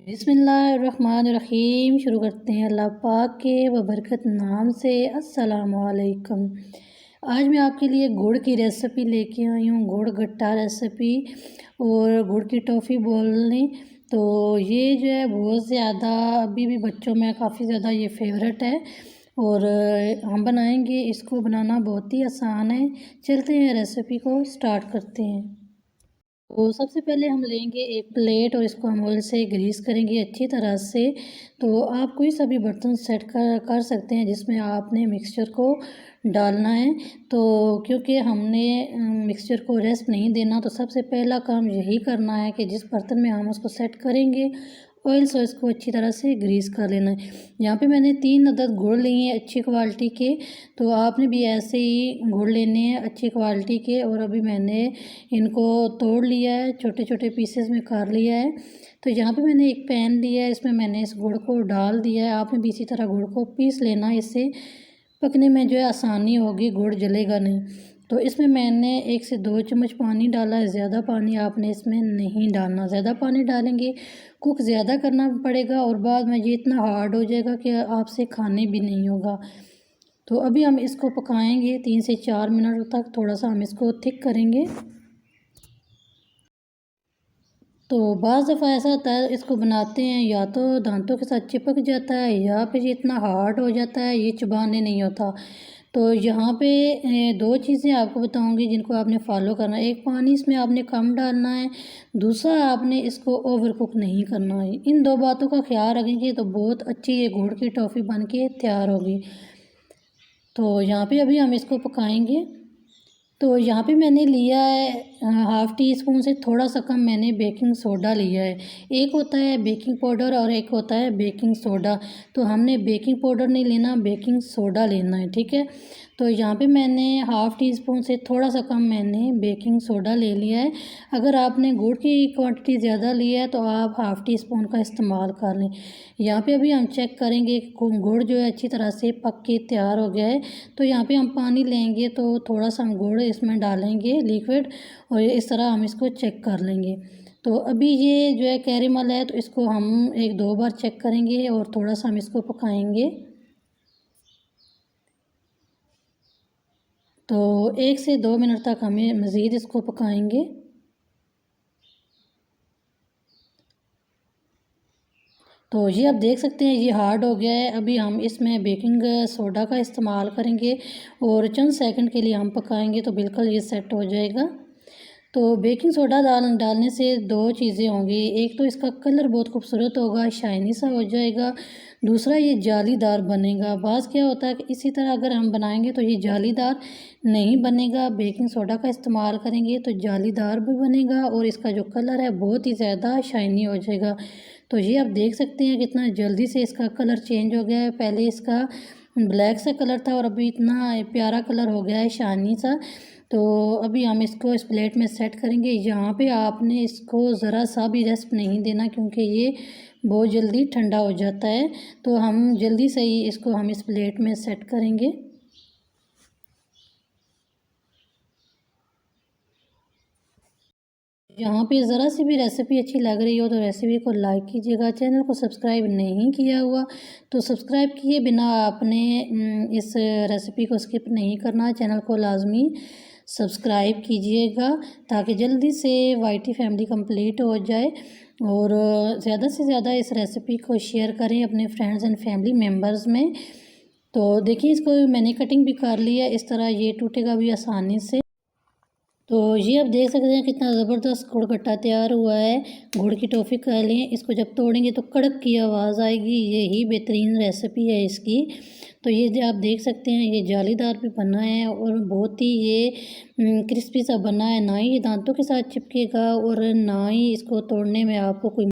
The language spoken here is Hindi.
बिस्मिल्लाहिर्रहमानिर्रहीम। शुरू करते हैं अल्लाह पाक के बरकत नाम से। अस्सलामुअलैकुम। आज मैं आपके लिए गुड़ की रेसिपी लेके आई हूँ, गुड़ गट्टा रेसिपी और गुड़ की टॉफ़ी बोल लें तो ये जो है बहुत ज़्यादा अभी भी बच्चों में काफ़ी ज़्यादा ये फेवरेट है और हम बनाएंगे। इसको बनाना बहुत ही आसान है। चलते हैं रेसिपी को स्टार्ट करते हैं। तो सबसे पहले हम लेंगे एक प्लेट और इसको हम ऑयल से ग्रीस करेंगे अच्छी तरह से। तो आप कोई सा भी बर्तन सेट कर सकते हैं जिसमें आपने मिक्सचर को डालना है। तो क्योंकि हमने मिक्सचर को रेस्ट नहीं देना, तो सबसे पहला काम यही करना है कि जिस बर्तन में हम उसको सेट करेंगे ऑयल से इसको अच्छी तरह से ग्रीस कर लेना है। यहाँ पे मैंने 3 अदद गुड़ लिए हैं अच्छी क्वालिटी के, तो आपने भी ऐसे ही गुड़ लेने हैं अच्छी क्वालिटी के। और अभी मैंने इनको तोड़ लिया है, छोटे छोटे पीसेस में कर लिया है। तो यहाँ पे मैंने एक पैन लिया है, इसमें मैंने इस गुड़ को डाल दिया है। आपने भी इसी तरह गुड़ को पीस लेना, इससे पकने में जो है आसानी होगी, गुड़ जलेगा नहीं। तो इसमें मैंने 1 से 2 चम्मच पानी डाला है। ज़्यादा पानी आपने इसमें नहीं डालना, ज़्यादा पानी डालेंगे कुक ज़्यादा करना पड़ेगा और बाद में ये इतना हार्ड हो जाएगा कि आपसे खाने भी नहीं होगा। तो अभी हम इसको पकाएंगे 3 से 4 मिनट तक, थोड़ा सा हम इसको थिक करेंगे। तो बाज़ दफ़ा ऐसा होता है इसको बनाते हैं या तो दांतों के साथ चिपक जाता है या फिर ये इतना हार्ड हो जाता है, ये चबाने नहीं होता। तो यहाँ पे 2 चीज़ें आपको बताऊँगी जिनको आपने फ़ॉलो करना है। एक, पानी इसमें आपने कम डालना है। दूसरा, आपने इसको ओवर कुक नहीं करना है। इन 2 बातों का ख़्याल रखेंगे तो बहुत अच्छी ये गुड़ की टॉफ़ी बन के तैयार होगी। तो यहाँ पे अभी हम इसको पकाएंगे। तो यहाँ पे मैंने लिया है हाफ़ टी स्पून से थोड़ा सा कम मैंने बेकिंग सोडा लिया है। एक होता है बेकिंग पाउडर और एक होता है बेकिंग सोडा। तो हमने बेकिंग पाउडर नहीं लेना, बेकिंग सोडा लेना है, ठीक है। तो यहाँ पे मैंने हाफ़ टी स्पून से थोड़ा सा कम मैंने बेकिंग सोडा ले लिया है। अगर आपने गुड़ की क्वांटिटी ज़्यादा ली है तो आप हाफ़ टी स्पून का इस्तेमाल कर लें। यहाँ पे अभी हम चेक करेंगे कि गुड़ जो है अच्छी तरह से पक के तैयार हो गया है। तो यहाँ पे हम पानी लेंगे तो थोड़ा सा हम गुड़ इसमें डालेंगे लिक्विड और इस तरह हम इसको चेक कर लेंगे। तो अभी ये जो है कैरेमल है, तो इसको हम 1-2 बार चेक करेंगे और थोड़ा सा हम इसको पकाएंगे। तो 1 से 2 मिनट तक हमें मज़ीद इसको पकाएंगे। तो ये आप देख सकते हैं ये हार्ड हो गया है। अभी हम इसमें बेकिंग सोडा का इस्तेमाल करेंगे और चंद सेकंड के लिए हम पकाएंगे तो बिल्कुल ये सेट हो जाएगा। तो बेकिंग सोडा डालने से 2 चीज़ें होंगी। एक तो इसका कलर बहुत खूबसूरत होगा, शाइनी सा हो जाएगा। दूसरा, ये जालीदार बनेगा। बाज़ क्या होता है कि इसी तरह अगर हम बनाएंगे तो ये जालीदार नहीं बनेगा। बेकिंग सोडा का इस्तेमाल करेंगे तो जालीदार भी बनेगा और इसका जो कलर है बहुत ही ज़्यादा शाइनी हो जाएगा। तो ये आप देख सकते हैं कितना जल्दी से इसका कलर चेंज हो गया है। पहले इसका ब्लैक सा कलर था और अभी इतना प्यारा कलर हो गया है, शाइनी सा। तो अभी हम इसको इस प्लेट में सेट करेंगे। यहाँ पे आपने इसको ज़रा सा भी रेस्ट नहीं देना क्योंकि ये बहुत जल्दी ठंडा हो जाता है। तो हम जल्दी से ही इसको हम इस प्लेट में सेट करेंगे। यहाँ पे ज़रा सी भी रेसिपी अच्छी लग रही हो तो रेसिपी को लाइक कीजिएगा। चैनल को सब्सक्राइब नहीं किया हुआ तो सब्सक्राइब किए बिना आपने इस रेसिपी को स्किप नहीं करना। चैनल को लाजमी सब्सक्राइब कीजिएगा ताकि जल्दी से वाईटी फैमिली कंप्लीट हो जाए। और ज़्यादा से ज़्यादा इस रेसिपी को शेयर करें अपने फ्रेंड्स एंड फैमिली मेम्बर्स में। तो देखिए इसको मैंने कटिंग भी कर लिया, इस तरह ये टूटेगा भी आसानी से। तो ये आप देख सकते हैं कितना ज़बरदस्त गुड़ गट्टा तैयार हुआ है। गुड़ की टॉफ़ी खा लें, इसको जब तोड़ेंगे तो कड़क की आवाज़ आएगी, यही बेहतरीन रेसिपी है इसकी। तो ये जो आप देख सकते हैं ये जालीदार भी बना है और बहुत ही ये क्रिस्पी सा बना है। ना ही ये दांतों के साथ चिपकेगा और ना ही इसको तोड़ने में आपको कोई